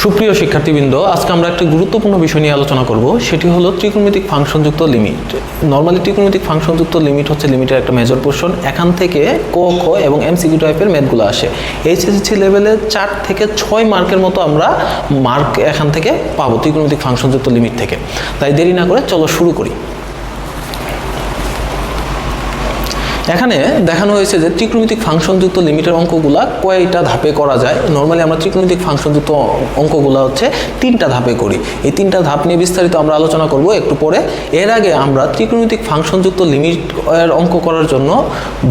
সুপ্রিয় শিক্ষার্থীবৃন্দ, আজকে আমরা একটা গুরুত্বপূর্ণ বিষয় নিয়ে আলোচনা করব। সেটি হলো ত্রিকোণমিতিক ফাংশনযুক্ত লিমিট। নরমালি ত্রিকোণমিতিক ফাংশনযুক্ত লিমিট হচ্ছে লিমিটের একটা মেজর পোর্শন। এখান থেকে ক, খ এবং এমসিকিউ টাইপের ম্যাথগুলো আসে। এইচএসসি লেভেলে 4 থেকে 6 মার্কের মতো আমরা মার্ক এখান থেকে পাবো ত্রিকোণমিতিক ফাংশনযুক্ত লিমিট থেকে। তাই দেরি না করে চলো শুরু করি। এখানে দেখানো হয়েছে যে ত্রিকোণমিতিক ফাংশনযুক্ত লিমিটের অঙ্কগুলা কয়টা ধাপে করা যায়। নরমালি আমরা ত্রিকোণমিতিক ফাংশনযুক্ত অঙ্কগুলো হচ্ছে 3টা ধাপে করি। এই 3টা ধাপ নিয়ে বিস্তারিত আমরা আলোচনা করব একটু পরে। এর আগে আমরা ত্রিকোণমিতিক ফাংশনযুক্ত লিমিট এর অঙ্ক করার জন্য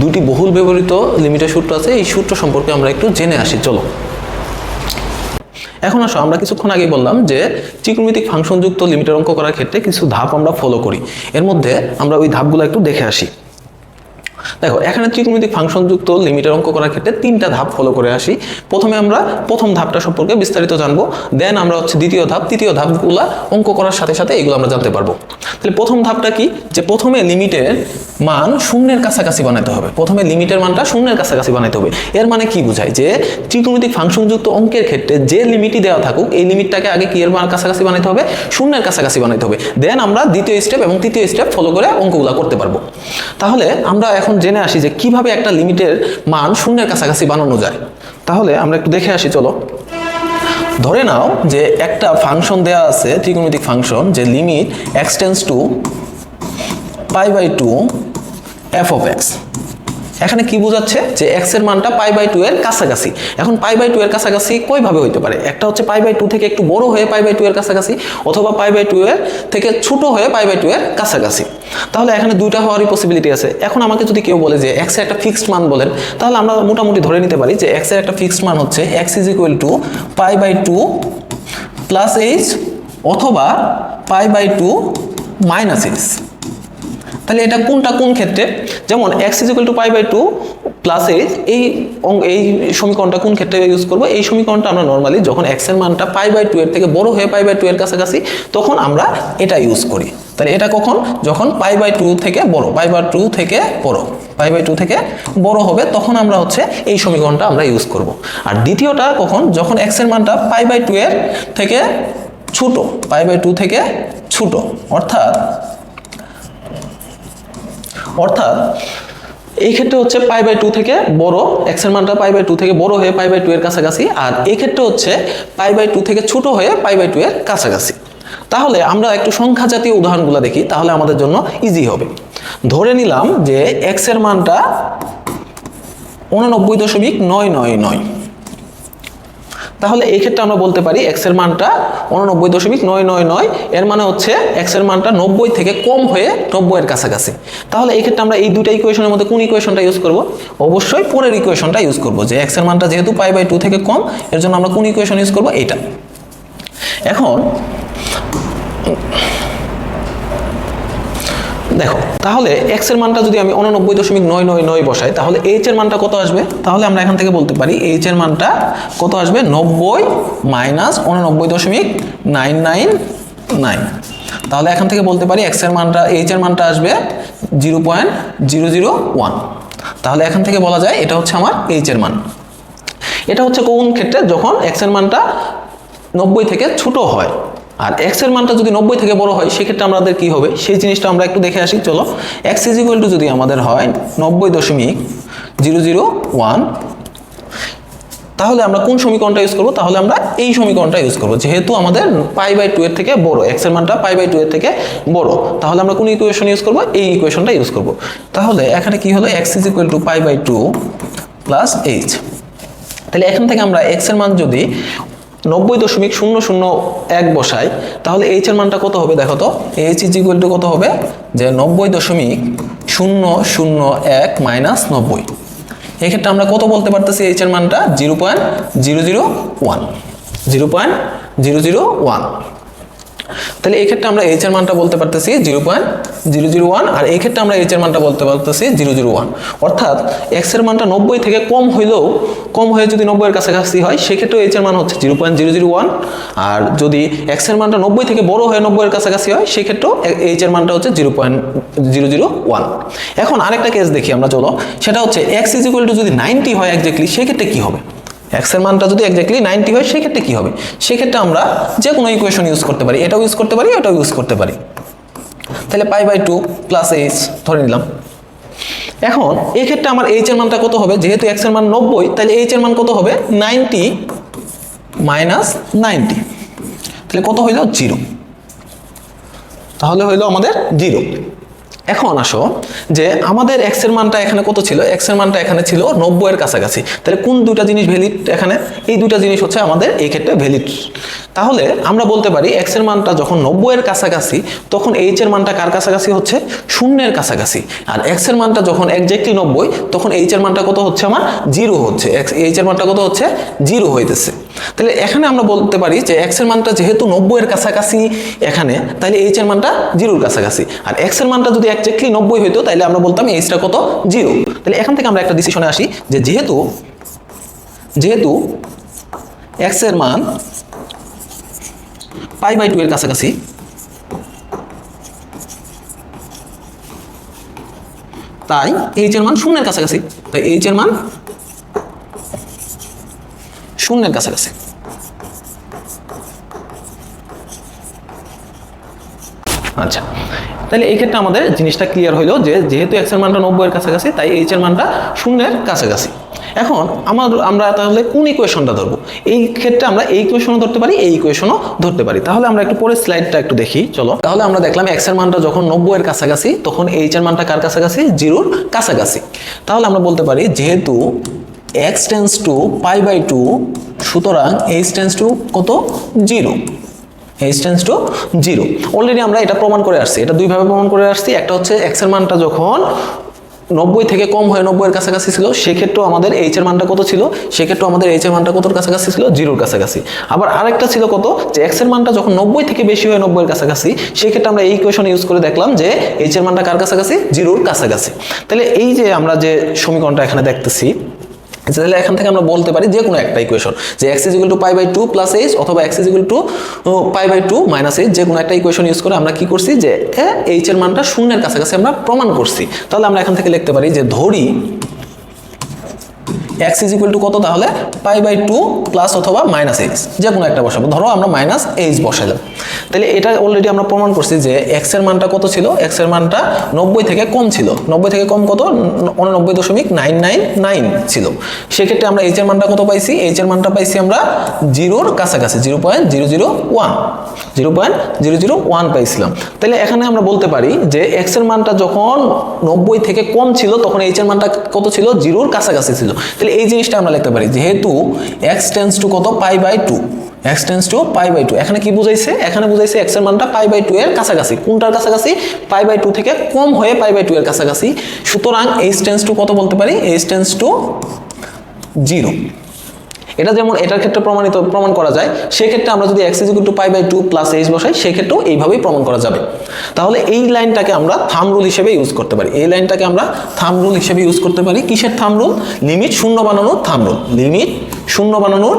দুটি বহুল ব্যবহৃত লিমিটের সূত্র আছে। এই সূত্র সম্পর্কে আমরা একটু জেনে আসি। চলো এখন আসো, আমরা কিছুক্ষণ আগে বললাম যে ত্রিকোণমিতিক ফাংশনযুক্ত লিমিটের অঙ্ক করার ক্ষেত্রে কিছু ধাপ আমরা ফলো করি। এর মধ্যে আমরা ওই ধাপগুলো একটু দেখে আসি। দেখো, এখানে ত্রিকোণমিতিক ফাংশনযুক্ত লিমিটের অঙ্ক করার ক্ষেত্রে 3টা ধাপ ফলো করে আসি। প্রথমে আমরা প্রথম ধাপটা সম্পর্কে বিস্তারিত জানবো, দেন আমরা হচ্ছে দ্বিতীয় ধাপ, তৃতীয় ধাপগুলা অঙ্ক করার সাথে সাথে এগুলো আমরা জানতে পারবো। তাহলে প্রথম ধাপটা কি, যে প্রথমে লিমিটের মান শূন্যের কাছাকাছি বানাতে হবে। প্রথমে লিমিটের মানটা শূন্যের কাছাকাছি বানাতে হবে। এর মানে কি বোঝায়, যে ত্রিকোণমিতিক ফাংশনযুক্ত অঙ্কের ক্ষেত্রে যে লিমিটই দেওয়া থাকুক, এই লিমিটটাকে আগে কি এর মান কাছাকাছি বানাতে হবে, শূন্যের কাছাকাছি বানাতে হবে। দেন আমরা দ্বিতীয় স্টেপ এবং তৃতীয় স্টেপ ফলো করে অঙ্কগুলা করতে পারবো। তাহলে আমরা এখন জেনে আসি যে কিভাবে একটা লিমিটের মান শূন্যের কাছাকাছি বানানো যায়। তাহলে আমরা একটু দেখে আসি। চলো, ধরে নাও যে একটা ফাংশন দেওয়া আছে, ত্রিকোণমিতিক ফাংশন, যে limit x tends two π/2 f(x). এখানে কি বোঝাচ্ছে, যে x এর মানটা π/2 এর কাছাকাছি। এখন π/2 এর কাছাকাছি কয়ভাবে হইতে পারে? একটা হচ্ছে π/2 থেকে একটু বড় হয়ে π/2 এর কাছাকাছি, অথবা π/2 এর থেকে ছোট হয়ে π/2 এর কাছাকাছি। তাহলে এখানে দুইটা হওয়ারই পসিবিলিটি আছে। এখন আমাকে যদি কেউ বলে যে x এর একটা ফিক্সড মান বলেন, তাহলে আমরা মোটামুটি ধরে নিতে পারি যে x এর একটা ফিক্সড মান হচ্ছে x = π/2 + h অথবা π/2 - h। তাহলে এটা কোনটা কোন ক্ষেত্রে? যেমন x = π/2 + h, এই সমীকরণটা কোন ক্ষেত্রে ইউজ করব? এই সমীকরণটা আমরা নরমালি যখন x এর মানটা π/2 এর থেকে বড় হয়ে π/2 এর কাছাকাছি, তখন আমরা এটা ইউজ করি। তাহলে এটা কখন? যখন π/2 থেকে বড়, π/2 থেকে বড়, π/2 থেকে বড় হবে, তখন আমরা হচ্ছে এই সমীকরণটা আমরা ইউজ করব। আর দ্বিতীয়টা কখন? যখন x এর মানটা π/2 এর থেকে ছোট, π/2 থেকে ছোট, অর্থাৎ এই ক্ষেত্রে হচ্ছে π/2 থেকে বড়, x এর মানটা π/2 থেকে বড় হয়ে π/2 এর কাছাকাছি, আর এই ক্ষেত্রে হচ্ছে π/2 থেকে ছোট হয়ে π/2 এর কাছাকাছি। তাহলে আমরা একটু সংখ্যা জাতীয় উদাহরণগুলো দেখি, তাহলে আমাদের জন্য ইজি হবে। ধরে নিলাম যে x এর মানটা 89.999। তাহলে এই ক্ষেত্রে আমরা বলতে পারি x এর মানটা 89.999, এর মানে হচ্ছে x এর মানটা 90 থেকে কম হয়ে 90 এর কাছাকাছি। তাহলে এই ক্ষেত্রে আমরা এই দুইটা ইকুয়েশনের মধ্যে কোন ইকুয়েশনটা ইউজ করব? অবশ্যই পরের ইকুয়েশনটা ইউজ করব, যে x এর মানটা যেহেতু π/2 থেকে কম, এর জন্য আমরা কোন ইকুয়েশন ইউজ করব? এইটা। এখন দেখো, তাহলে x এর মানটা যদি আমি 89.999 বসাই, তাহলে h এর মানটা কত আসবে? তাহলে আমরা এখান থেকে বলতে পারি h এর মানটা কত আসবে? 90 - 89.999। তাহলে এখান থেকে বলতে পারি h এর মানটা আসবে 0.001। তাহলে এখান থেকে বলা যায় এটা হচ্ছে আমার h এর মান। এটা হচ্ছে কোন ক্ষেত্রে? যখন x এর মানটা 90 থেকে ছোট হয়। আর x এর মানটা যদি 90 থেকে বড় হয়, সেক্ষেত্রে আমাদের কি হবে সেই জিনিসটা আমরা একটু দেখে আসি। চলো, x = যদি আমাদের হয় 90.001, তাহলে আমরা কোন সমীকরণটা ইউজ করব? তাহলে আমরা এই সমীকরণটা ইউজ করব, যেহেতু আমাদের π/2 এর থেকে বড়, x এর মানটা π/2 এর থেকে বড়। তাহলে আমরা কোন ইকুয়েশন ইউজ করব? এই ইকুয়েশনটা ইউজ করব। তাহলে এখানে কি হলো? x = π/2 + h। তাহলে এখান থেকে আমরা x এর মান যদি 90.001 বসাই, তাহলে h এর মানটা কত হবে? দেখো তো, h = কত হবে? যে 90.001 - 90। এই ক্ষেত্রে আমরা কত বলতে পারতেছি? h এর মানটা 0.001। তাহলে এই ক্ষেত্রে আমরা h এর মানটা বলতে পারতেছি 0.001, আর এই ক্ষেত্রে আমরা h এর মানটা বলতে পারতেছি 0.001। অর্থাৎ x এর মানটা 90 থেকে কম হইলেও, কম হয়ে যদি 90 এর কাছাকাছি হয়, সেক্ষেত্রে h এর মান হচ্ছে 0.001। আর যদি x এর মানটা 90 থেকে বড় হয়ে 90 এর কাছাকাছি হয়, সেক্ষেত্রেও h এর মানটা হচ্ছে 0.001। এখন আরেকটা কেস দেখি আমরা। চলো, সেটা হচ্ছে x = যদি 90 হয় এক্স্যাক্টলি, সেক্ষেত্রে কি হবে? x এর মানটা যদি এক্স্যাক্টলি 90 হয় সেক্ষেত্রে কি হবে, সেক্ষেত্রে আমরা যে কোনো ইকুয়েশন ইউজ করতে পারি, এটাও ইউজ করতে পারি, এটাও ইউজ করতে পারি। তাহলে π/2 প্লাস h ধরে নিলাম। এখন এই ক্ষেত্রে আমার h এর মানটা কত হবে, যেহেতু x এর মান 90 তাহলে h এর মান কত হবে 90 মাইনাস 90, তাহলে কত হইল 0, তাহলে হইল আমাদের 0। এখন আসো যে আমাদের x এর মানটা এখানে কত ছিল, x এর মানটা এখানে ছিল 90 এর কাছাকাছি, তাহলে কোন দুইটা জিনিস ভ্যালিড এখানে, এই দুইটা জিনিস হচ্ছে আমাদের এই ক্ষেত্রে ভ্যালিড। তাহলে আমরা বলতে পারি x এর মানটা যখন 90 এর কাছাকাছি তখন h এর মানটা কার কাছাকাছি হচ্ছে, শূন্যের কাছাকাছি। আর x এর মানটা যখন এক্স্যাক্টলি 90 তখন h এর মানটা কত হচ্ছে, আমার 0 হচ্ছে, h এর মানটা কত হচ্ছে 0 হইতেছে। তাহলে এখানে আমরা বলতে পারি যে x এর মানটা যেহেতু 90 এর কাছাকাছি এখানে, তাহলে h এর মানটা 0 এর কাছাকাছি। আর x এর মানটা যদি এক্স্যাক্টলি 90 হইতো তাহলে আমরা বলতাম h টা কত 0। তাহলে এখান থেকে আমরা একটা ডিসিশনে আসি যে যেহেতু x এর মান π/2 এর কাছাকাছি, তাই h এর মান শূন্যের কাছাকাছি, তাই h এর মান শূন্যের কাছাকাছি। আচ্ছা, তাহলে এই ক্ষেত্রে আমাদের জিনিসটা ক্লিয়ার হইলো যে যেহেতু x এর মানটা 90 এর কাছাকাছি তাই h এর মানটা শূন্যের কাছাকাছি। এখন আমরা তাহলে কোন ইকুয়েশনটা ধরবো, এই ক্ষেত্রে আমরা এই ইকুয়েশনও ধরতে পারি, এই ইকুয়েশনও ধরতে পারি। তাহলে আমরা একটু পরের স্লাইডটা একটু দেখি, চলো। তাহলে আমরা দেখলাম x এর মানটা যখন 90 এর কাছাকাছি তখন h এর মানটা কার কাছাকাছি, 0 এর কাছাকাছি। তাহলে আমরা বলতে পারি যেহেতু x টেন্ডস টু π/2 সুতরাং h টেন্ডস টু কত, 0, h টেন্ডস টু 0। অলরেডি আমরা এটা প্রমাণ করে আসছি, এটা দুইভাবে প্রমাণ করে আসছি। একটা হচ্ছে x এর মানটা যখন 90 থেকে কম হয়ে 90 এর কাছাকাছি ছিল সেক্ষেত্রেও আমাদের h এর মানটা কত ছিল, সেক্ষেত্রেও আমাদের h এর মানটা কতর কাছাকাছি ছিল, 0 এর কাছাকাছি। আবার আরেকটা ছিল কত, যে x এর মানটা যখন 90 থেকে বেশি হয়ে 90 এর কাছাকাছি সেক্ষেত্রে আমরা এই ইকুয়েশন ইউজ করে দেখলাম যে h এর মানটা কার কাছাকাছি, 0 এর কাছাকাছি। তাহলে এই যে আমরা যে সমীকরণটা এখানে দেখতেছি, তাহলে এখান থেকে আমরা বলতে পারি যে কোনো একটা ইকুয়েশন, যে x = π/2 + h অথবা x = π/2 - h, যে কোনো একটা ইকুয়েশন ইউজ করে আমরা কি করছি, যে h এর মানটা শূন্যের কাছাকাছি আমরা প্রমাণ করছি। তাহলে আমরা এখান থেকে লিখতে পারি যে ধরি x = কত, তাহলে π/2 প্লাস অথবা মাইনাস h, যে কোনো একটা বসাবো। ধরো আমরা মাইনাস h বসাইলাম। তাহলে এটা অলরেডি আমরা প্রমাণ করছি যে x এর মানটা কত ছিল, x এর মানটা 90 থেকে কম ছিল, 90 থেকে কম কত, 89.999 ছিল। সেক্ষেত্রে আমরা h এর মানটা কত পাইছি, h এর মানটা পাইছি আমরা 0 এর কাছাকাছি, 0.001 পাইছিলাম। তাহলে এখানে আমরা বলতে পারি যে x এর মানটা যখন 90 থেকে কম ছিল তখন h এর মানটা কত ছিল, 0 এর কাছাকাছি ছিল। তাহলে এই জিনিসটা আমরা লিখতে পারি যেহেতু x টেন্ডস টু কত, π/2, x টেন্ডস টু π/2। এখানে কি বুঝাইছে, এখানে বুঝাইছে x এর মানটা π/2 এর কাছাকাছি। কোনটার কাছাকাছি, π/2 থেকে কম হয়ে π/2 এর কাছাকাছি। সুতরাং h টেন্ডস টু কত বলতে পারি, h টেন্ডস টু 0। এটা যেমন এটার ক্ষেত্রে প্রমাণ করা যায়, সেক্ষেত্রে আমরা যদি x = π/2 + h বসাই সেক্ষেত্রেও এইভাবেই প্রমাণ করা যাবে। তাহলে এই লাইনটাকে আমরা থাম্ব রুল হিসেবে ইউজ করতে পারি, এই লাইনটাকে আমরা থাম্ব রুল হিসেবে ইউজ করতে পারি। কিসের থাম্ব রুল, লিমিট শূন্য বানানোর থাম্ব রুল, লিমিট শূন্য বানানোর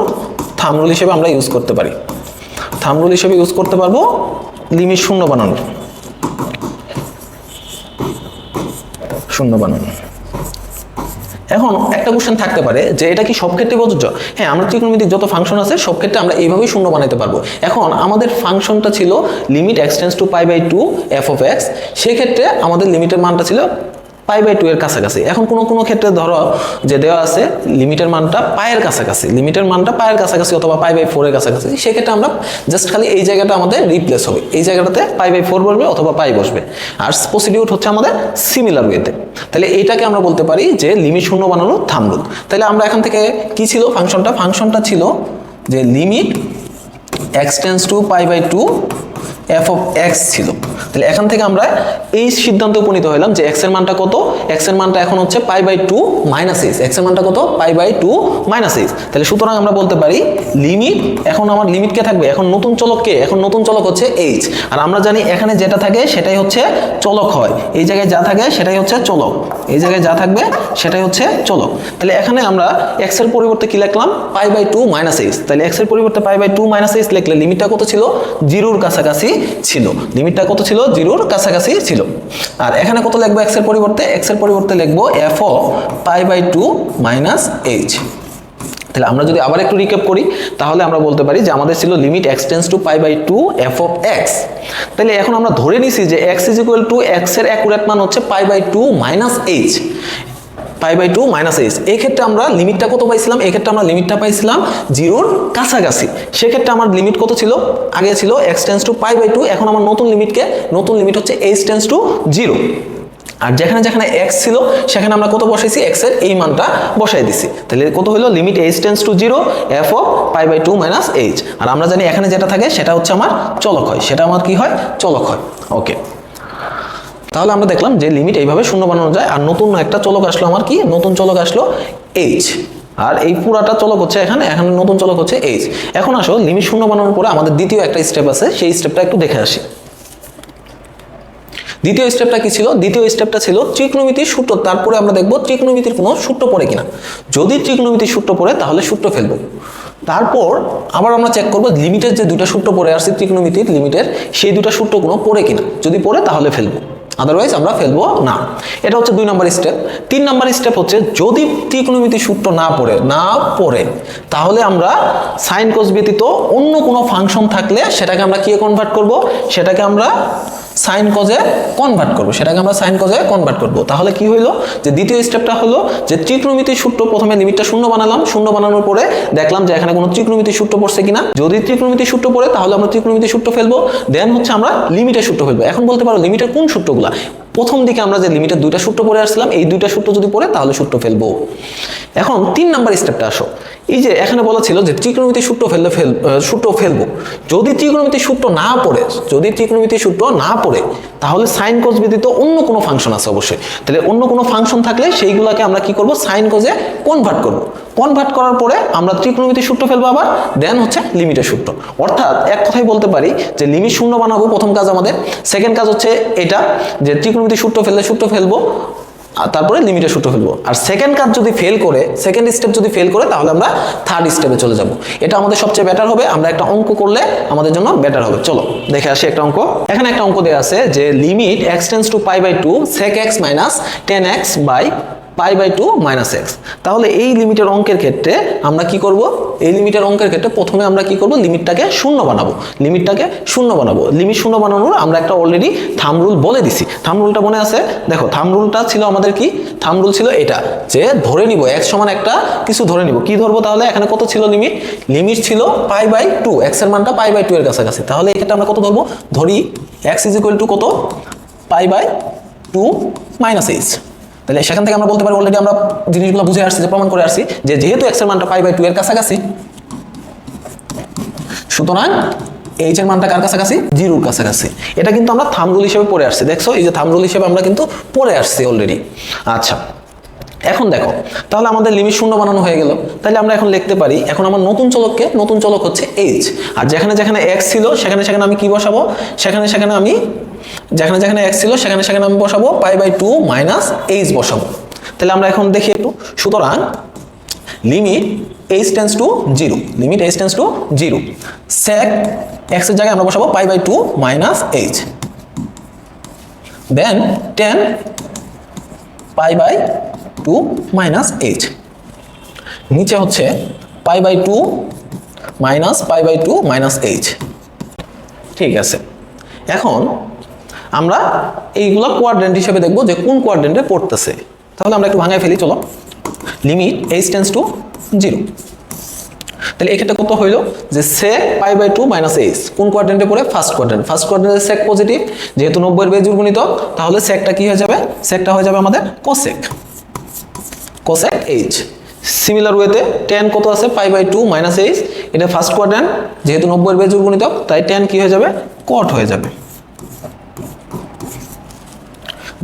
থাম্ব রুল হিসেবে আমরা ইউজ করতে পারি। থাম্ব রুল হিসেবে ইউজ করতে পারবো লিমিট শূন্য বানানোর, শূন্য বানানো। এখন একটা কোশ্চেন থাকতে পারে যে এটা কি সব ক্ষেত্রে প্রযোজ্য? হ্যাঁ, আমরা ত্রিকোণমিতিক যত ফাংশন আছে সব ক্ষেত্রে আমরা এইভাবেই শূন্য বানাতে পারবো। এখন আমাদের ফাংশনটা ছিল limit x tends two π/2 f(x), সেক্ষেত্রে আমাদের লিমিটের মানটা ছিল π/2 এর কাছাকাছি। এখন কোনো ক্ষেত্রে ধরো যে দেওয়া আছে লিমিটের মানটা পায়ের কাছাকাছি, লিমিটের মানটা পায়ের কাছাকাছি অথবা π/4 এর কাছাকাছি, সেক্ষেত্রে আমরা জাস্ট খালি এই জায়গাটা আমাদের রিপ্লেস হবে, এই জায়গাটাতে π/4 বসবে অথবা পাই বসবে। আর প্রসিডিউর হচ্ছে আমাদের সিমিলার ওয়েতে। তাহলে এইটাকে আমরা বলতে পারি যে লিমিট শূন্য বানানোর থাম্ব রুল। তাহলে আমরা এখান থেকে কি ছিল ফাংশনটা ছিল যে limit x tends two π/2 f(x) ছিল। তাহলে এখান থেকে আমরা এই সিদ্ধান্তে উপনীত হলাম যে x এর মানটা কত, x এর মানটা এখন হচ্ছে π/2 - h, x এর মানটা কত, π/2 - h। তাহলে সুতরাং আমরা বলতে পারি লিমিট, এখন আমার লিমিট কে থাকবে, এখন নতুন চলক কে, এখন নতুন চলক হচ্ছে h। আর আমরা জানি এখানে যেটা থাকে সেটাই হচ্ছে চলক হয়, এই জায়গায় যা থাকে সেটাই হচ্ছে চলক, এই জায়গায় যা থাকবে সেটাই হচ্ছে চলক। তাহলে এখানে আমরা x এর পরিবর্তে কি লিখলাম, π/2 - h। তাহলে x এর পরিবর্তে π/2 - h লিখলে লিমিটটা কত ছিল, 0 এর কাছাকাছি ছিল, লিমিটটা কত ছিল, 0 এর কাছাকাছি ছিল। আর এখানে কত লিখবো x এর পরিবর্তে, x এর পরিবর্তে লিখবো f(π/2 - h), তাহলে আমরা যদি আবার একটু রিক্যাপ করি তাহলে আমরা বলতে পারি যে আমাদের ছিল limit x tends to pi by 2 f of x। তাহলে এখন আমরা ধরে নিছি যে x is equal to x এর অ্যাকুরেট মান হচ্ছে pi by 2 minus h, pi by 2 minus h। এই ক্ষেত্রে আমরা লিমিটটা কত পাইছিলাম? এই ক্ষেত্রে আমরা লিমিটটা পাইছিলাম 0-র কাছাকাছি। সেক্ষেত্রে আমার লিমিট কত ছিল? আগে ছিল x tends to pi by 2, এখন আমার নতুন লিমিট হচ্ছে h টেন্ডস টু 0। আর যেখানে যেখানে x ছিল সেখানে আমরা কত বসাইছি? x এর এই মানটা বসাই দিছি। তাহলে কত হলো? Limit h tends to 0 f of pi by 2 minus h। আর আমরা জানি এখানে যেটা থাকে সেটা হচ্ছে আমার চলক হয়, সেটা আমার কি হয়? চলক হয়। ওকে, তাহলে আমরা দেখলাম যে লিমিট এইভাবে শূন্য বানানো যায়। আর নতুন একটা চলক আসলো আমার, কি নতুন চলক আসলো? h। আর এই পুরাটা চলক হচ্ছে এখানে নতুন চলক হচ্ছে h। এখন আসো লিমিট শূন্য বানানোর পরে আমাদের দ্বিতীয় একটা স্টেপ আছে, সেই স্টেপটা একটু দেখে আসি। দ্বিতীয় স্টেপটা কি ছিল? দ্বিতীয় স্টেপটা ছিল ত্রিকোণমিতির সূত্র। তারপরে আমরা দেখব ত্রিকোণমিতির কোনো সূত্র পড়ে কিনা। যদি ত্রিকোণমিতির সূত্র পড়ে তাহলে সূত্র ফেলবো। তারপর আবার আমরা চেক করব লিমিটের যে দুটো সূত্র পড়ে আসছে ত্রিকোণমিতির লিমিটের, সেই দুটো সূত্র কোনো পড়ে কিনা। যদি পড়ে তাহলে ফেলবো, আদারওয়াইজ আমরা ফেলবো না। এটা হচ্ছে 2 নম্বর স্টেপ। 3 নম্বর স্টেপ হচ্ছে যদি ত্রিকোণমিতির সূত্র না পড়ে তাহলে আমরা সাইন কোস ব্যতীত অন্য কোনো ফাংশন থাকলে সেটাকে আমরা কি কনভার্ট করব? সেটাকে আমরা সাইন কজে কনভার্ট করব। তাহলে কি হইলো? যে দ্বিতীয় স্টেপটা হলো যে ত্রিকোণমিতির সূত্র, প্রথমে লিমিটটা শূন্য বানালাম, শূন্য বানানোর পরে দেখলাম যে এখানে কোনো ত্রিকোণমিতির সূত্র পড়ছে কিনা। যদি ত্রিকোণমিতির সূত্র পড়ে তাহলে আমরা ত্রিকোণমিতির সূত্র ফেলবো, দেন হচ্ছে আমরা লিমিটের সূত্র ফেলবো। এখন বলতে পারো লিমিটের কোন সূত্রগুলা? প্রথম দিকে আমরা যে লিমিটের দুইটা সূত্র পড়ে আসছিলাম, এই দুইটা সূত্র যদি পড়ে তাহলে সূত্র ফেলবো। এখন 3 নাম্বার স্টেপটা আসো। এই যে এখানে বলা ছিল যে ত্রিকোণমিতির সূত্র ফেলবো। যদি ত্রিকোণমিতির সূত্র না পড়ে তাহলে সাইন কোস ব্যতীত অন্য কোনো ফাংশন আছে অবশ্যই। তাহলে অন্য কোনো ফাংশন থাকলে সেইগুলোকে আমরা কি করব? সাইন কোসে কনভার্ট করব। কনভার্ট করার পরে আমরা ত্রিকোণমিতির সূত্র ফেলবো আবার, দেন হচ্ছে লিমিটের সূত্র। অর্থাৎ এক কথাই বলতে পারি যে লিমিট শূন্য বানাবো প্রথম কাজ আমাদের, সেকেন্ড কাজ হচ্ছে এটা যে ত্রিকোণমিতির সূত্র ফেলবো, আর তারপরে লিমিটের সূত্র ফেলবো। আর সেকেন্ড স্টেপ যদি ফেল করে তাহলে আমরা থার্ড স্টেপে চলে যাব। এটা আমাদের সবচেয়ে বেটার হবে। আমরা একটা অঙ্ক করলে আমাদের জন্য বেটার হবে। চলো দেখে আসি একটা অঙ্ক। এখানে একটা অঙ্ক দেওয়া আছে যে limit x tends to pi by 2 sec x minus 10x by pi by 2 minus x। তাহলে এই লিমিটের অঙ্কের ক্ষেত্রে আমরা কি করব? এই লিমিটের অঙ্কের ক্ষেত্রে প্রথমে আমরা কি করব? লিমিটটাকে শূন্য বানাবো। লিমিট শূন্য বানানোর আমরা একটা অলরেডি থাম্ব রুল বলে দিছি। থাম্ব রুলটা মনে আছে? দেখো থাম্ব রুলটা ছিল আমাদের কি? থাম্ব রুল ছিল এটা যে ধরে নিব x সমান একটা কিছু ধরে নিব। কি ধরবো তাহলে? এখানে কত ছিল লিমিট ছিল পাই বাই 2, x এর মানটা পাই বাই 2 এর কাছাকাছি। তাহলে এই ক্ষেত্রে আমরা কত ধরবো? ধরি x ইজ ইকুয়াল টু কত? Pi by 2 minus h। তাহলে সেখান থেকে আমরা বলতে পারি অলরেডি আমরা জিনিসগুলো বুঝে আসছি, যে প্রমাণ করে আসছি যে যেহেতু x এর মানটা পাই বাই 2 এর কাছাকাছি, সুতরাং h এর মানটা কার কাছাকাছি? 0-র কাছাকাছি। এটা কিন্তু আমরা থাম্ব রুল হিসেবে পড়ে আসছি। দেখছো এই যে থাম্ব রুল হিসেবে আমরা কিন্তু পড়ে আসছি অলরেডি। আচ্ছা, এখন দেখো তাহলে আমাদের লিমিট শূন্য বানানো হয়ে গেল। তাহলে আমরা এখন লিখতে পারি, এখন আমার নতুন চলক হচ্ছে h। আর যেখানে x ছিল সেখানে আমি কি বসাবো? যেখানে x ছিল সেখানে আমি বসাবো পাই বাই 2 মাইনাস h বসাবো। তাহলে আমরা এখন দেখি একটু। সুতরাং limit h tends to 0 sec x এর জায়গায় আমরা বসাবো pi by 2 minus h, then 10 pi by 2 minus h, নিচে হচ্ছে pi by 2 minus pi by 2 minus h। ঠিক আছে, এখন আমরা এইগুলা কোয়াড্রেন্ট হিসেবে দেখবো যে কোন কোয়াড্রেন্টে পড়তেছে। তাহলে আমরা একটু ভাঙায় ফেলি, চলো। Limit h tends to 0। তাহলে এই ক্ষেত্রে কত হইলো? যে sec pi by 2 minus h কোন কোয়াড্রেন্টে পড়ে? ফার্স্ট কোয়াড্রেন্টে sec পজিটিভ, যেহেতু 90 এর বেজোড় গুণিতক, তাহলে secটা কি হয়ে যাবে? secটা হয়ে যাবে আমাদের cosec h। সিমিলার ওয়েতে 10 কত আছে? পাই বাই 2 মাইনাস h, এটা ফার্স্ট কোয়াড্রেন্ট, যেহেতু 90 এর বেজোড় গুণিতক, তাই 10 কি হয়ে যাবে? cot হয়ে যাবে।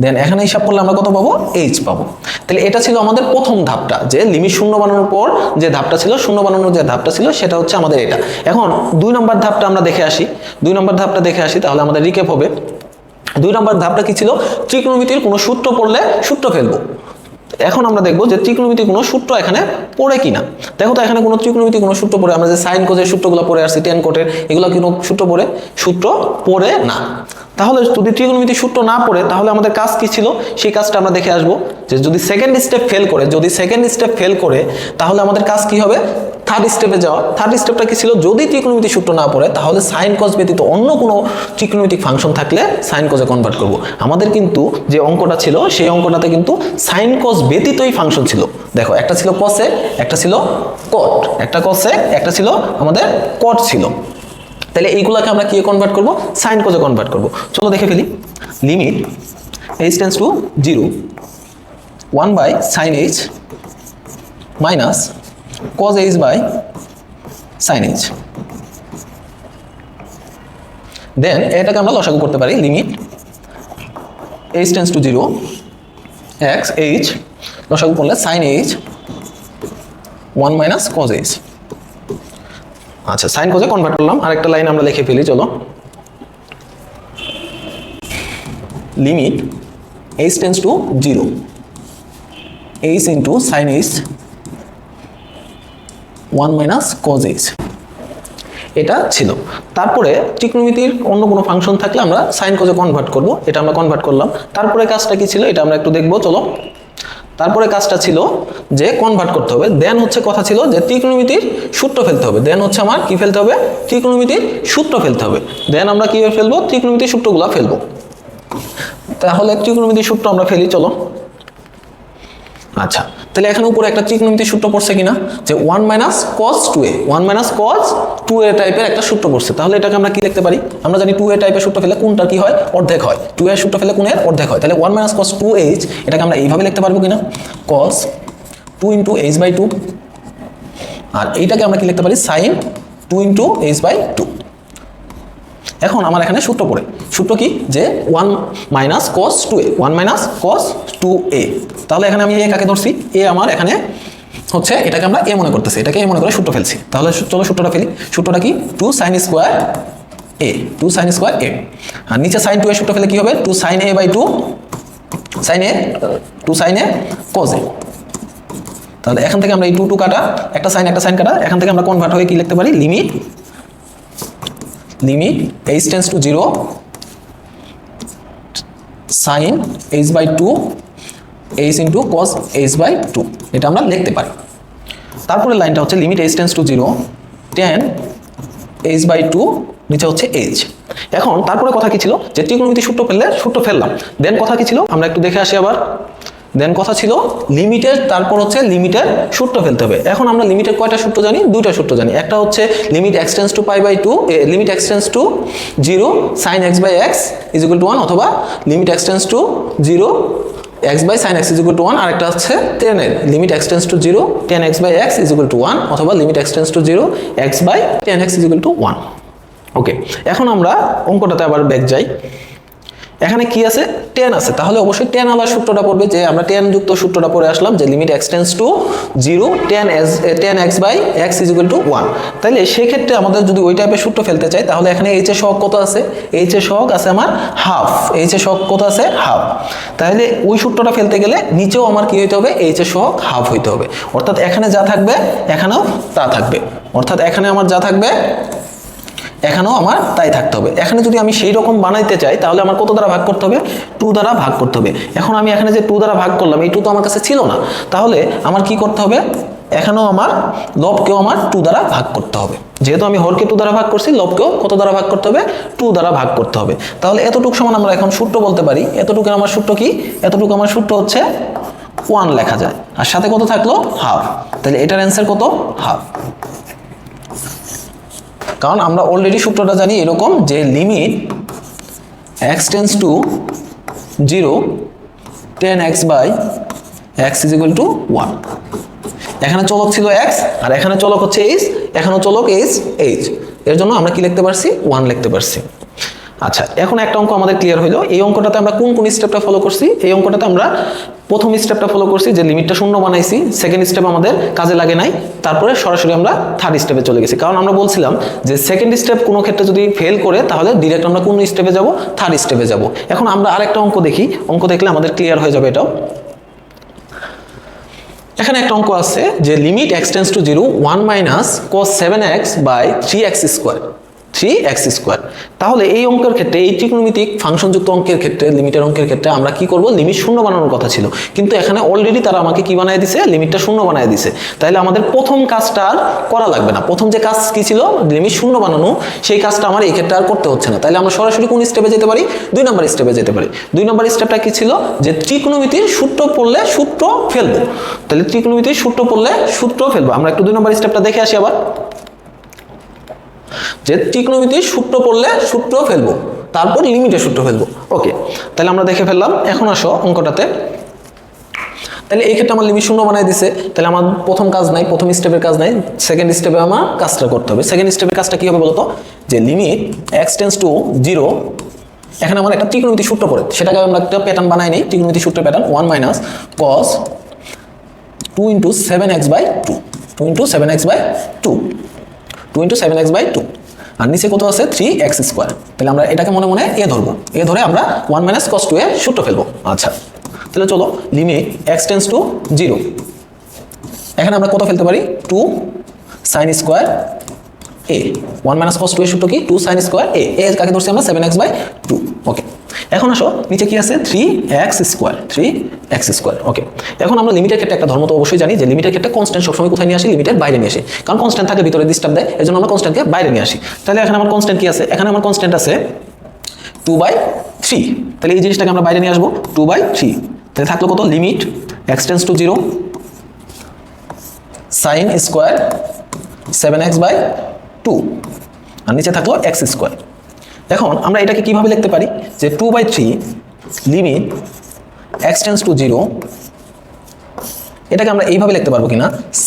দেন এখানে হিসাব করলে আমরা কত পাবো? h পাবো। তাহলে এটা ছিল আমাদের প্রথম ধাপটা, যে লিমিট শূন্য বানানোর পর যে ধাপটা ছিল, সেটা হচ্ছে আমাদের এটা। এখন 2 নম্বর ধাপটা আমরা দেখে আসি। তাহলে আমাদের রিক্যাপ হবে। 2 নম্বর ধাপটা কি ছিল? ত্রিকোণমিতির কোনো সূত্র পড়লে সূত্র ফেলবো। এখন আমরা দেখবো যে ত্রিকোণমিতিক কোনো সূত্র এখানে পড়ে কিনা। দেখো তো এখানে কোনো ত্রিকোণমিতিক কোনো সূত্র পড়ে, আমরা যে সাইন কোজের সূত্রগুলো পড়ে আসছি, টেন কোটের, এগুলো কোনো সূত্র পড়ে না। তাহলে যদি ত্রিকোণমিতিক সূত্র না পড়ে তাহলে আমাদের কাজ কি ছিল সেই কাজটা আমরা দেখে আসবো। যে যদি সেকেন্ড স্টেপ ফেল করে তাহলে আমাদের কাজ কি হবে, থার্ড স্টেপে যাওয়া। থার্ড স্টেপটা কি ছিল, যদি ত্রিকোণমিতিক সূত্র না পড়ে তাহলে সাইন কজ ব্যতীত অন্য কোনো ত্রিকোণমিতিক ফাংশন থাকলে সাইন কজে কনভার্ট করব। আমাদের কিন্তু যে অঙ্কটা ছিল সেই অঙ্কটাতে কিন্তু সাইন কজ ব্যতীতই ফাংশন ছিল। দেখো একটা ছিল কসে, একটা ছিল কট, একটা কসে, একটা ছিল আমাদের কট ছিল। তাহলে এইগুলাকে আমরা কি কনভার্ট করব, সাইন কজে কনভার্ট করব। চলো দেখে ফেলি। Limit h tends to 0 1 by sine h minus cos h by sin h। Then এটাকে আমরা লসাগু করতে পারি। Limit h tends to 0 x h লসাগু করলে sin h 1 minus cos h। আচ্ছা, সাইন কোজে কনভার্ট করলাম। আরেকটা লাইন আমরা লিখে ফেলি, চলো। Limit h tends to 0 h into sine h 1 minus cos h। এটা ছিল। তারপরে ত্রিকোণমিতির অন্য কোনো ফাংশন থাকলে আমরা সাইন কোজে কনভার্ট করব, এটা আমরা কনভার্ট করলাম। তারপরে কাজটা কি ছিল এটা আমরা একটু দেখবো, চলো। তারপরে কাজটা ছিল যে কনভার্ট করতে হবে। দেন হচ্ছে কথা ছিল যে ত্রিকোণমিতির সূত্র ফেলতে হবে। দেন হচ্ছে আমার কি ফেলতে হবে, ত্রিকোণমিতির সূত্র ফেলতে হবে। দেন আমরা কিভাবে ফেলবো, ত্রিকোণমিতির সূত্রগুলো ফেলবো। তাহলে ত্রিকোণমিতির সূত্র আমরা ফেলি, চলো। আচ্ছা, তাহলে এখানে উপরে একটা ত্রিকোণমিতির সূত্র পড়ছে কিনা, যে 1 minus cos 2a 1 minus cos 2a টাইপের একটা সূত্র পড়ছে। তাহলে এটাকে আমরা কি লিখতে পারি, আমরা জানি 2a টাইপের সূত্র ফেলে কোনটা কি হয়, অর্ধেক হয়। 2a এর সূত্র ফেলে কোনের অর্ধেক হয়। তাহলে 1 মাইনাস cos 2h এটাকে আমরা এইভাবে লিখতে পারবো কিনা, cos 2 ইন্টু h বাই 2। আর এইটাকে আমরা কি লিখতে পারি, sin 2 ইন্টু h বাই 2। এখন আমার এখানে সূত্র পড়ে, সূত্র কি, যে 1 minus cos 2a 1 minus cos 2a। তাহলে এখানে আমি এ কাকে ধরছি, এ আমার এখানে হচ্ছে, এটাকে আমরা এ মনে করতেছি, এটাকে এ মনে করে সূত্র ফেলছি। তাহলে চলো সূত্রটা ফেলি। সূত্রটা কি, 2 sin square a 2 sin square a। আর নিচে sin 2 এর সূত্র ফেলে কি হবে, 2 sin a by 2 sin a 2 sin a cos a। তাহলে এখান থেকে আমরা এই 2 কাটা, একটা সাইন কাটা, এখান থেকে আমরা কনভার্ট হয়ে কি লিখতে পারি, limit h tends to 0 sin h by 2 h into cos h by 2। এটা আমরা লিখতে পারি। তারপরে লাইনটা হচ্ছে limit h tends to 0 tan h by 2 নিচে হচ্ছে h। এখন তারপরে কথা কি ছিল, যে ত্রিকোণমিতিক সূত্র ফেললাম। দেন কথা কি ছিল, আমরা একটু দেখে আসি আবার। দেন কথা ছিল লিমিটের, তারপর হচ্ছে লিমিটের সূত্র ফেলতে হবে। এখন আমরা লিমিটের কয়টা সূত্র জানি, দুইটা সূত্র জানি। একটা হচ্ছে limit x tends to pi by 2 limit x tends to 0 sin x by x is equal to 1, অথবা limit x tends to 0 x by sin x is equal to 1। আরেকটা হচ্ছে tan এর limit x tends to 0 tan x by x is equal to 1, অথবা limit x tends to 0 x by tan x is equal to 1। ওকে, এখন আমরা অঙ্কটাতে আবার back যাই। এখানে কি আছে, tan আছে। তাহলে অবশ্যই tan আলার সূত্রটা পড়বে, যে আমরা tan যুক্ত সূত্রটা পড়ে আসলাম, যে limit x tends to 0 tan x by x is equal to 1। তাহলে সেই ক্ষেত্রে আমাদের যদি ওই টাইপের সূত্র ফেলতে চাই, তাহলে এখানে h এর সহগ কত আছে, h এর সহগ আছে আমার হাফ, h এর সহগ কত আছে, হাফ। তাহলে ওই সূত্রটা ফেলতে গেলে নিচেও আমার কি হইতে হবে, h এর সহগ হাফ হইতে হবে। অর্থাৎ এখানে যা থাকবে এখানেও তা থাকবে, অর্থাৎ এখানে আমার যা থাকবে এখানেও আমার তাই থাকতে হবে। এখানে যদি আমি সেই রকম বানাইতে চাই তাহলে আমার কত দ্বারা ভাগ করতে হবে, 2 দ্বারা ভাগ করতে হবে। এখন আমি এখানে যে 2 দ্বারা ভাগ করলাম, এই 2 তো আমার কাছে ছিল না। তাহলে আমার কি করতে হবে, এখানেও আমার লবকেও আমার 2 দ্বারা ভাগ করতে হবে। যেহেতু আমি হরকে 2 দ্বারা ভাগ করছি, লবকেও কত দ্বারা ভাগ করতে হবে, 2 দ্বারা ভাগ করতে হবে। তাহলে এতটুকু সমান আমরা এখন সূত্র বলতে পারি। এতটুকু আমার সূত্র কি, এতটুকু আমার সূত্র হচ্ছে 1 লেখা যায়, আর সাথে কত থাকলো, হাফ। তাহলে এটার অ্যান্সার কত, হাফ। কারণ আমরা অলরেডি সূত্রটা জানি এরকম, যে limit x tends to 0 tan x by x is equal to 1। এখানে চলক ছিল x, আর এখানে চলক হচ্ছে h, এখানেও চলক h। এর জন্য আমরা কি লিখতে পারছি, 1 লিখতে পারছি। আচ্ছা, এখন একটা অঙ্ক আমাদের ক্লিয়ার হইলো। এই অঙ্কটাতে আমরা কোন স্টেপটা ফলো করছি, এই অঙ্কটাতে আমরা প্রথম স্টেপটা ফলো করছি, যে লিমিটটা শূন্য বানাইছি। সেকেন্ড স্টেপ আমাদের কাজে লাগে নাই, তারপরে সরাসরি আমরা থার্ড স্টেপে চলে গেছি। কারণ আমরা বলছিলাম যে সেকেন্ড স্টেপ কোনো ক্ষেত্রে যদি ফেল করে তাহলে ডিরেক্ট আমরা কোন স্টেপে যাব, থার্ড স্টেপে যাব। এখন আমরা আরেকটা অঙ্ক দেখি, অঙ্ক দেখলে আমাদের ক্লিয়ার হয়ে যাবে এটাও। এখানে একটা অঙ্ক আছে যে limit x tends to 0 1 minus cos 7x by 3x square 3x square. তাহলে এই অঙ্কের ক্ষেত্রে এই ত্রিকোণমিতিক ফাংশনযুক্ত অঙ্কের ক্ষেত্রে লিমিটের অঙ্কের ক্ষেত্রে আমরা কি করব, লিমিট শূন্য বানানোর কথা ছিল, কিন্তু এখানে অলরেডি তারা আমাকে কি বানায় দিছে, লিমিটটা শূন্য বানায় দিছে। তাহলে আমাদের প্রথম কাজটা আর করা লাগবে না। প্রথম যে কাজ কি ছিল, লিমিট শূন্য বানানো, সেই কাজটা আমার এই ক্ষেত্রে আর করতে হচ্ছে না। তাহলে আমরা সরাসরি কোন স্টেপে যেতে পারি, 2 নম্বর স্টেপে যেতে পারি। 2 নম্বর স্টেপটা কি ছিল, যে ত্রিকোণমিতির সূত্র পড়লে সূত্র ফেলবো। তাহলে ত্রিকোণমিতির সূত্র পড়লে সূত্র ফেলবো। আমরা একটু 2 নম্বর স্টেপটা দেখে আসি আবার, যে ত্রিকোণমিতির সূত্র পড়লে সূত্র ফেলবো, তারপর লিমিটের সূত্র ফেলবো। ওকে, তাহলে আমরা দেখে ফেললাম। এখন আসো অঙ্কটাতে। তাহলে এই ক্ষেত্রে আমার লিমিট শূন্য বানাই দিছে। তাহলে আমার প্রথম কাজ নাই, প্রথম স্টেপের কাজ নাই, সেকেন্ড স্টেপে আমার কাজটা করতে হবে। সেকেন্ড স্টেপের কাজটা কি হবে বলতো, যে লিমিট x টেন্ডস টু 0, এখানে আমার একটা ত্রিকোণমিতিক সূত্র পড়ে, সেটাকে আমরা একটা প্যাটার্ন বানাই নিই, ত্রিকোণমিতিক সূত্রের pattern 1 minus cos 2 into 7x by 2, 2 into 7x by 2, 2 into 7x by 2, আর নিচে কত আছে 3x স্কোয়ার। তাহলে আমরা এটাকে মনে মনে এ ধরবো, এ ধরে আমরা 1 মাইনাস cos 2 এর সূত্র ফেলবো। আচ্ছা, তাহলে চলো লিমিট x টেন্ডস টু 0, এখানে আমরা কত ফেলতে পারি, 2 sin square a, 1 minus cos 2 এর সূত্র কি 2 sin স্কোয়ার a, a কাকে ধরছি আমরা 7x বাই 2। ওকে, এখন আসো নিচে কি আছে 3x স্কোয়ার, 3x স্কোয়ার। ওকে, এখন আমরা লিমিটের ক্ষেত্রে একটা ধর্ম তো অবশ্যই জানি, যে লিমিটের ক্ষেত্রে কনস্ট্যান্ট সবসময় কোথায় নিয়ে আসি, লিমিটের বাইরে নিয়ে আসি, কারণ কনস্ট্যান্ট থাকলে ভিতরে ডিস্টার্ব দেয়, এজন্য আমরা কনস্ট্যান্টকে বাইরে নিয়ে আসি। তাহলে এখানে আমার কনস্ট্যান্ট কি আছে, এখানে আমার কনস্ট্যান্ট আছে 2/3। তাহলে এই জিনিসটাকে আমরা বাইরে নিয়ে আসবো 2/3। তাহলে থাকলো কত, limit x tends to 0 sin square 7x by 2, আর নিচে থাকলো x স্কোয়ার। এখন আমরা এটাকে কিভাবে লিখতে পারি, যে 2/3 লিমিট x টেন্ডস টু 0, এটাকে আমরা এইভাবে লিখতে পারবো কিনা,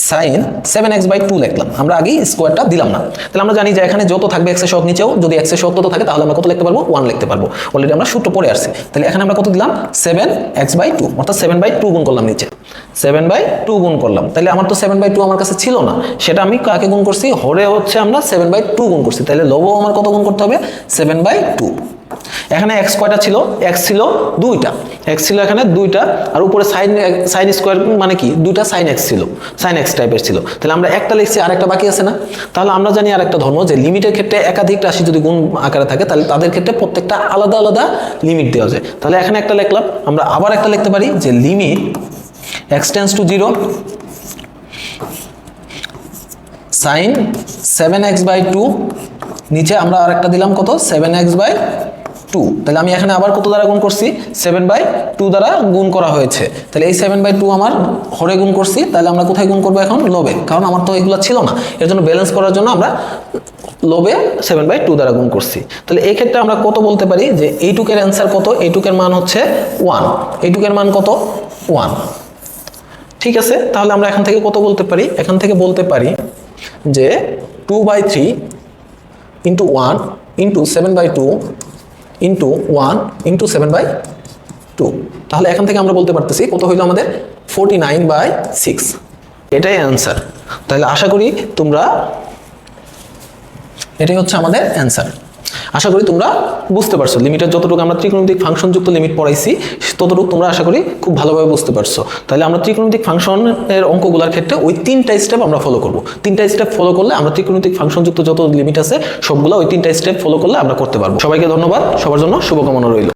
sin 7x বাই 2 লিখলাম, আমরা আগেই স্কোয়ারটা দিলাম না। তাহলে আমরা জানি যে এখানে যত থাকবে x এর সহগ, নিচেও যদি x এর সহগ তত থাকে, তাহলে আমরা কত লিখতে পারবো, 1 লিখতে পারবো। অলরেডি আমরা সূত্র পড়ে আসছি। তাহলে এখানে আমরা কত দিলাম, 7x বাই 2, অর্থাৎ 7/2 গুণ করলাম, নিচে 7/2 গুণ করলাম। তাহলে আমার তো 7/2 আমার কাছে ছিল না, সেটা আমি কাকে গুণ করছি, হরে হচ্ছে আমরা 7/2 গুণ করছি। তাহলে লবও আমার কত গুণ করতে হবে, 7/2। এখানে x কয়টা ছিল, x ছিল 2টা, x ছিল এখানে 2টা, আর উপরে sin স্কোয়ার মানে কি, 2টা sin x ছিল, sin x টাইপের ছিল। তাহলে আমরা একটা লিখছি, আর একটা বাকি আছে না। তাহলে আমরা জানি আর একটা ধর্ম, যে লিমিটের ক্ষেত্রে একাধিক রাশি যদি গুণ আকারে থাকে, তাহলে তাদের ক্ষেত্রে প্রত্যেকটা আলাদা আলাদা লিমিট দেওয়া যায়। তাহলে এখানে একটা লিখলাম, আমরা আবার একটা লিখতে পারি, যে limit x tends to 0 sin 7x by 2, নিচে আমরা আর একটা দিলাম কত, 7x বাই 2। তাহলে আমি এখানে আবার কত দ্বারা গুণ করছি, 7/2 দ্বারা গুণ করা হয়েছে। তাহলে এই 7/2 আমার হরে গুণ করছি, তাহলে আমরা কোথায় গুণ করবো এখন, লবে, কারণ আমার তো এগুলো ছিল না, এর জন্য ব্যালেন্স করার জন্য আমরা লবে 7/2 দ্বারা গুণ করছি। তাহলে এই ক্ষেত্রে আমরা কত বলতে পারি, যে এইটুকের অ্যান্সার কত, এইটুকের মান হচ্ছে 1, এইটুকের মান কত, 1। ঠিক আছে, তাহলে আমরা এখান থেকে কত বলতে পারি, এখান থেকে বলতে পারি যে 2/3 ইন্টু 1 ইন্টু 7/2 ইন্টু 1 ইন্টু 7/2। তাহলে এখান থেকে আমরা বলতে পারতেছি কত হইলো আমাদের, 49/6, এটাই অ্যান্সার। তাহলে আশা করি তোমরা, এটাই হচ্ছে আমাদের অ্যান্সার। আশা করি তোমরা বুঝতে পারছো, লিমিটের যতটুকু আমরা ত্রিকোণমিতিক ফাংশনযুক্ত লিমিট পড়াইছি, ততটুকু তোমরা আশা করি খুব ভালোভাবে বুঝতে পারছো। তাহলে আমরা ত্রিকোণমিতিক ফাংশনের অঙ্কগুলোর ক্ষেত্রে ওই 3টা স্টেপ আমরা ফলো করব। 3টা স্টেপ ফলো করলে আমরা ত্রিকোণমিতিক ফাংশনযুক্ত যত লিমিট আছে সবগুলো ওই 3টা স্টেপ ফলো করলে আমরা করতে পারবো। সবাইকে ধন্যবাদ, সবার জন্য শুভকামনা রইল।